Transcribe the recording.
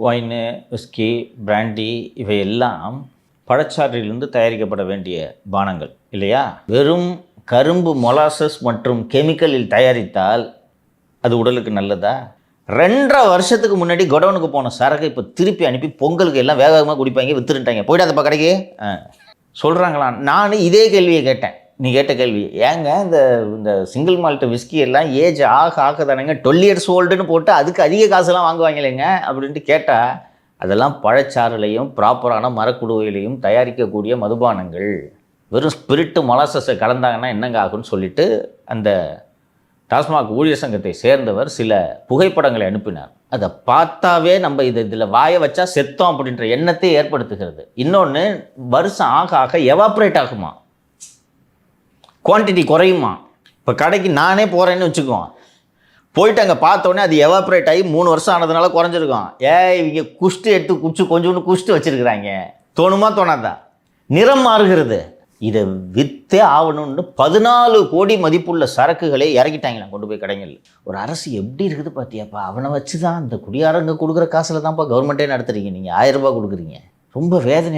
Wine, whisky, brandy இவையெல்லாம் பழச்சாற்றிலிருந்து தயாரிக்கப்பட வேண்டிய பானங்கள் இல்லையா? வெறும் கரும்பு மொலாசஸ் மற்றும் கெமிக்கலில் தயாரித்தால் அது உடலுக்கு நல்லதா? 2.5 வருஷத்துக்கு முன்னாடி கொடவுனுக்கு போன சரக்கு இப்போ திருப்பி அனுப்பி பொங்கலுக்கு எல்லாம் வேகமாக குடிப்பாங்க, வித்துருட்டாங்க. போயிடாதப்பா கடைக்கு சொல்கிறாங்களாம். நான் இதே கேள்வியை கேட்டேன், நீ கேட்ட கேள்வி. ஏங்க இந்த இந்த சிங்கிள் மால்ட் விஸ்கி எல்லாம் ஏஜ் ஆக தானேங்க 12 இயர்ஸ் ஓல்டுன்னு போட்டு அதுக்கு அதிக காசுலாம் வாங்குவாங்களேங்க அப்படின்ட்டு கேட்டால், அதெல்லாம் பழச்சாறுலையும் ப்ராப்பரான மரக்குடுவையிலையும் தயாரிக்கக்கூடிய மதுபானங்கள். வெறும் ஸ்பிரிட்டு மொலாசஸை கலந்தாங்கன்னா என்னங்க ஆகுன்னு சொல்லிட்டு அந்த டாஸ்மாக் ஊழியர் சங்கத்தை சேர்ந்தவர் சில புகைப்படங்களை அனுப்பினார். அதை பார்த்தாவே நம்ம இதில் வாயை வச்சா செத்தோம் அப்படின்ற எண்ணத்தை ஏற்படுத்துகிறது. இன்னொன்று, வருஷம் ஆக எவாப்ரேட் ஆகுமா, குவான்டிட்டி குறையுமா. இப்போ கடைக்கு நானே போகிறேன்னு வச்சுக்குவோம், போயிட்டு அங்கே பார்த்தோன்னே அது எவாப்ரேட் ஆகி 3 வருஷம் ஆனதுனால குறைஞ்சிருக்கும். இவங்க குஷ்டு எடுத்து கொஞ்சோண்டு குஷ்டு வச்சுருக்குறாங்க, தோணுமா தோணாதா? நிறம் மாறுகிறது. இதை விற்றே ஆகணும்னு 14 கோடி மதிப்புள்ள சரக்குகளை இறக்கிட்டாங்களாம் கொண்டு போய் கடைகள். ஒரு அரசு எப்படி இருக்குது பார்த்தியாப்பா? அவனை வச்சு தான் அந்த குடியாரங்க கொடுக்குற காசில் தான்ப்பா கவர்மெண்ட்டே நடத்துறீங்க. நீங்கள் 1000 ரூபாய் கொடுக்குறீங்க. ரொம்ப வேதனை.